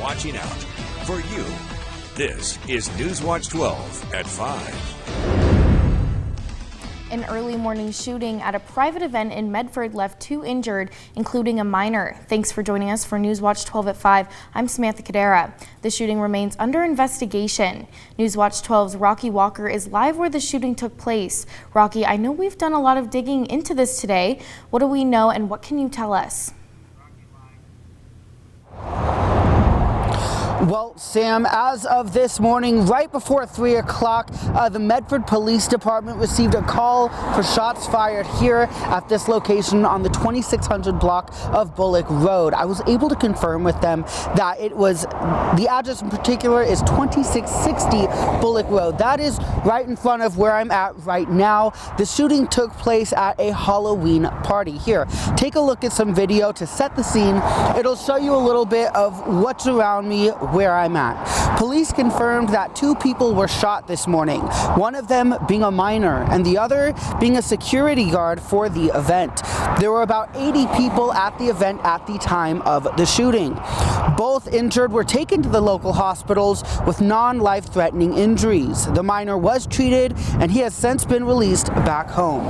watching out. For you, this is NewsWatch 12 at 5. An early morning shooting at a private event in Medford left 2 injured, including a minor. Thanks for joining us for NewsWatch 12 at 5. I'm Samantha Cadera. The shooting remains under investigation. NewsWatch 12's Rocky Walker is live where the shooting took place. Rocky, I know we've done a lot of digging into this today. What do we know and what can you tell us? Well, Sam, as of this morning, right before 3 o'clock, the Medford Police Department received a call for shots fired here at this location on the 2600 block of Bullock Road. I was able to confirm with them that it was, the address in particular is 2660 Bullock Road. That is right in front of where I'm at right now. The shooting took place at a Halloween party here. Take a look at some video to set the scene. It'll show you a little bit of what's around me, where I'm at. Police confirmed that 2 people were shot this morning, one of them being a minor and the other being a security guard for the event. There were about 80 people at the event at the time of the shooting. Both injured were taken to the local hospitals with non-life-threatening injuries. The minor was treated and he has since been released back home.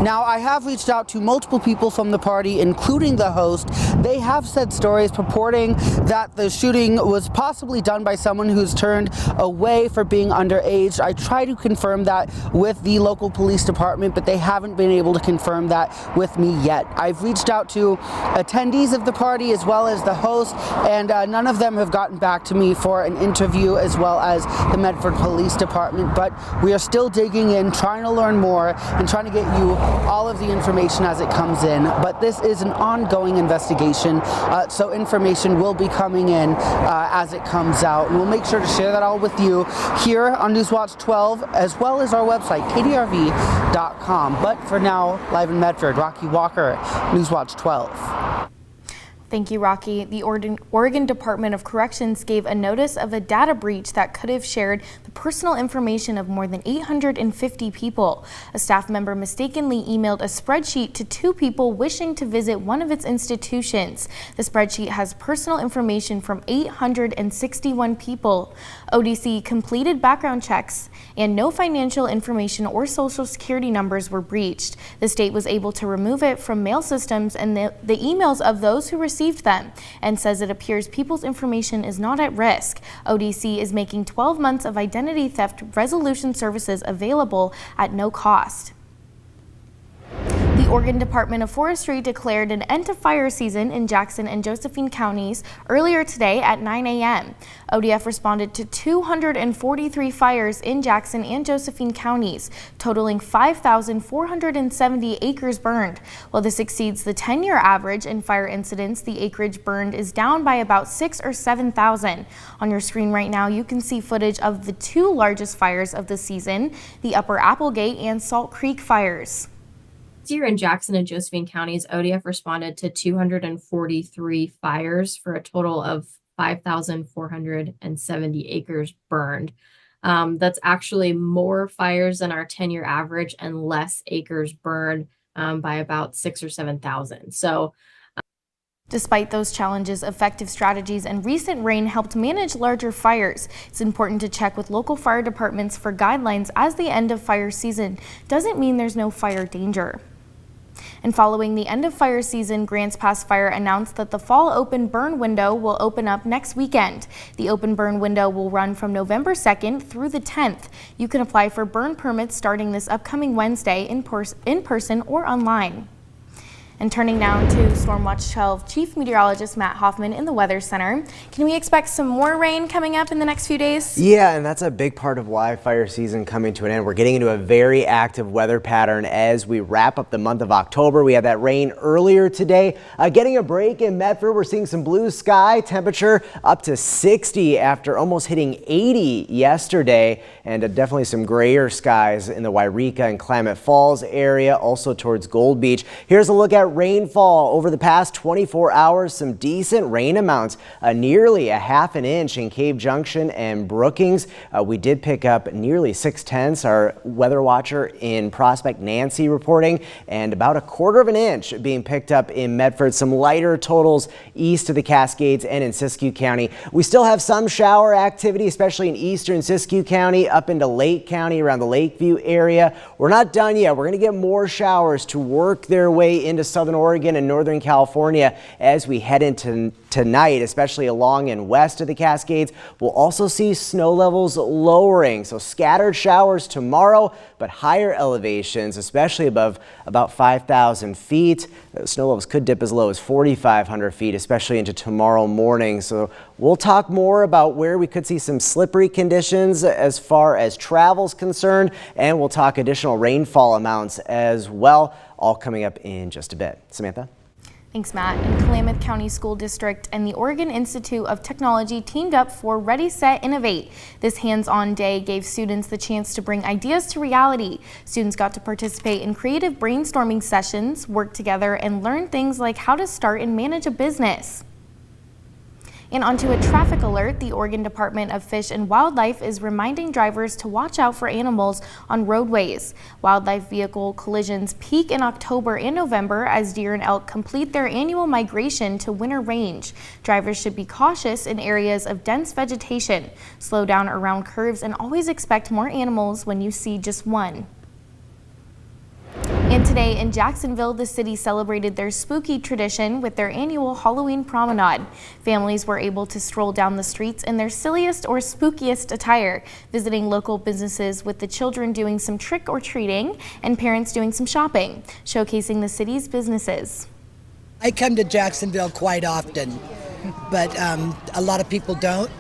Now, I have reached out to multiple people from the party, including the host. They have said stories purporting that the shooting was possibly done by someone who's turned away for being underage. I try to confirm that with the local police department, but they haven't been able to confirm that with me yet. I've reached out to attendees of the party as well as the host, and none of them have gotten back to me for an interview, as well as the Medford Police Department, but we are still digging in, trying to learn more and trying to get you all of the information as it comes in. But this is an ongoing investigation, so information will be coming in as it comes out. We'll make sure to share that all with you here on NewsWatch 12, as well as our website, kdrv.com. But for now, live in Medford, Rocky Walker, NewsWatch 12. Thank you, Rocky. The Oregon Department of Corrections gave a notice of a data breach that could have shared the personal information of more than 850 people. A staff member mistakenly emailed a spreadsheet to 2 people wishing to visit one of its institutions. The spreadsheet has personal information from 861 people. ODC completed background checks and no financial information or social security numbers were breached. The state was able to remove it from mail systems and the emails of those who received them, and says it appears people's information is not at risk. ODC is making 12 months of identity theft resolution services available at no cost. The Oregon Department of Forestry declared an end to fire season in Jackson and Josephine counties earlier today at 9 a.m. ODF responded to 243 fires in Jackson and Josephine counties, totaling 5,470 acres burned. While this exceeds the 10-year average in fire incidents, the acreage burned is down by about 6,000 or 7,000. On your screen right now, you can see footage of the 2 largest fires of the season, the Upper Applegate and Salt Creek fires. This year in Jackson and Josephine counties, ODF responded to 243 fires for a total of 5,470 acres burned. That's actually more fires than our 10-year average and less acres burned by about 6,000 or 7,000. So, despite those challenges, effective strategies and recent rain helped manage larger fires. It's important to check with local fire departments for guidelines, as the end of fire season doesn't mean there's no fire danger. And following the end of fire season, Grants Pass Fire announced that the fall open burn window will open up next weekend. The open burn window will run from November 2nd through the 10th. You can apply for burn permits starting this upcoming Wednesday in person or online. And turning now to Stormwatch 12 Chief Meteorologist Matt Hoffman in the Weather Center. Can we expect some more rain coming up in the next few days? Yeah, and that's a big part of why fire season coming to an end. We're getting into a very active weather pattern as we wrap up the month of October. We had that rain earlier today. Getting a break in Medford. We're seeing some blue sky, temperature up to 60 after almost hitting 80 yesterday, and definitely some grayer skies in the Wairika and Klamath Falls area, also towards Gold Beach. Here's a look at rainfall over the past 24 hours. Some decent rain amounts, nearly a half an inch in Cave Junction and Brookings. We did pick up nearly 6/10. Our weather watcher in Prospect, Nancy, reporting, and about a quarter of an inch being picked up in Medford. Some lighter totals east of the Cascades and in Siskiyou County. We still have some shower activity, especially in eastern Siskiyou County, up into Lake County around the Lakeview area. We're not done yet. We're going to get more showers to work their way into southern Oregon and northern California as we head into tonight, especially along and west of the Cascades. We'll also see snow levels lowering, so scattered showers tomorrow, but higher elevations, especially above about 5,000 feet. Snow levels could dip as low as 4,500 feet, especially into tomorrow morning. So we'll talk more about where we could see some slippery conditions as far as travel's concerned, and we'll talk additional rainfall amounts as well, all coming up in just a bit. Samantha? Thanks, Matt. And Klamath County School District and the Oregon Institute of Technology teamed up for Ready, Set, Innovate. This hands-on day gave students the chance to bring ideas to reality. Students got to participate in creative brainstorming sessions, work together, and learn things like how to start and manage a business. And onto a traffic alert, the Oregon Department of Fish and Wildlife is reminding drivers to watch out for animals on roadways. Wildlife vehicle collisions peak in October and November as deer and elk complete their annual migration to winter range. Drivers should be cautious in areas of dense vegetation, slow down around curves, and always expect more animals when you see just one. And today in Jacksonville, the city celebrated their spooky tradition with their annual Halloween promenade. Families were able to stroll down the streets in their silliest or spookiest attire, visiting local businesses with the children doing some trick or treating and parents doing some shopping, showcasing the city's businesses. I come to Jacksonville quite often, but a lot of people don't,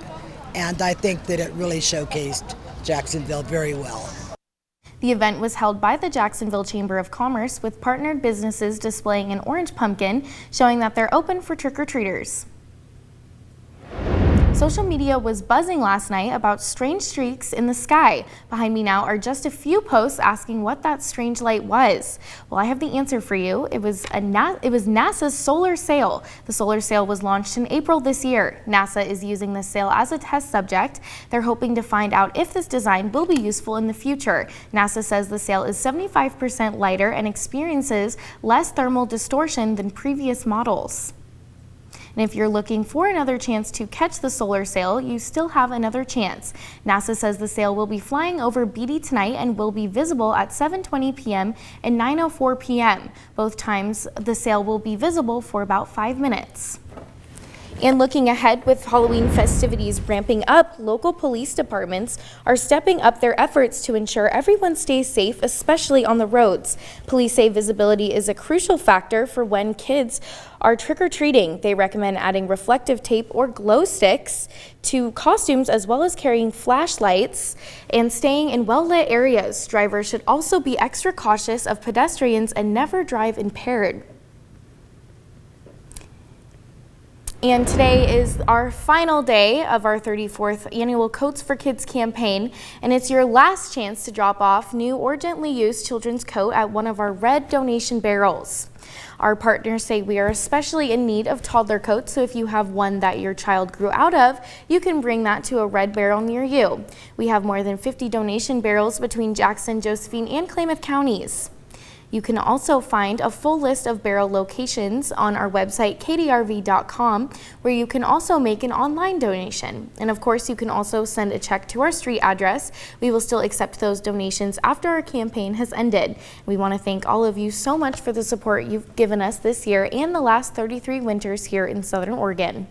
and I think that it really showcased Jacksonville very well. The event was held by the Jacksonville Chamber of Commerce with partnered businesses displaying an orange pumpkin, showing that they're open for trick-or-treaters. Social media was buzzing last night about strange streaks in the sky. Behind me now are just a few posts asking what that strange light was. Well, I have the answer for you. It was NASA's solar sail. The solar sail was launched in April this year. NASA is using this sail as a test subject. They're hoping to find out if this design will be useful in the future. NASA says the sail is 75% lighter and experiences less thermal distortion than previous models. And if you're looking for another chance to catch the solar sail, you still have another chance. NASA says the sail will be flying over Beatty tonight and will be visible at 7:20 p.m. and 9:04 p.m. Both times the sail will be visible for about 5 minutes. And looking ahead, with Halloween festivities ramping up, local police departments are stepping up their efforts to ensure everyone stays safe, especially on the roads. Police say visibility is a crucial factor for when kids are trick-or-treating. They recommend adding reflective tape or glow sticks to costumes, as well as carrying flashlights and staying in well-lit areas. Drivers should also be extra cautious of pedestrians and never drive impaired. And today is our final day of our 34th annual Coats for Kids campaign, and it's your last chance to drop off new or gently used children's coat at one of our red donation barrels. Our partners say we are especially in need of toddler coats, so if you have one that your child grew out of, you can bring that to a red barrel near you. We have more than 50 donation barrels between Jackson, Josephine, and Klamath counties. You can also find a full list of barrel locations on our website, kdrv.com, where you can also make an online donation. And of course, you can also send a check to our street address. We will still accept those donations after our campaign has ended. We want to thank all of you so much for the support you've given us this year and the last 33 winters here in Southern Oregon.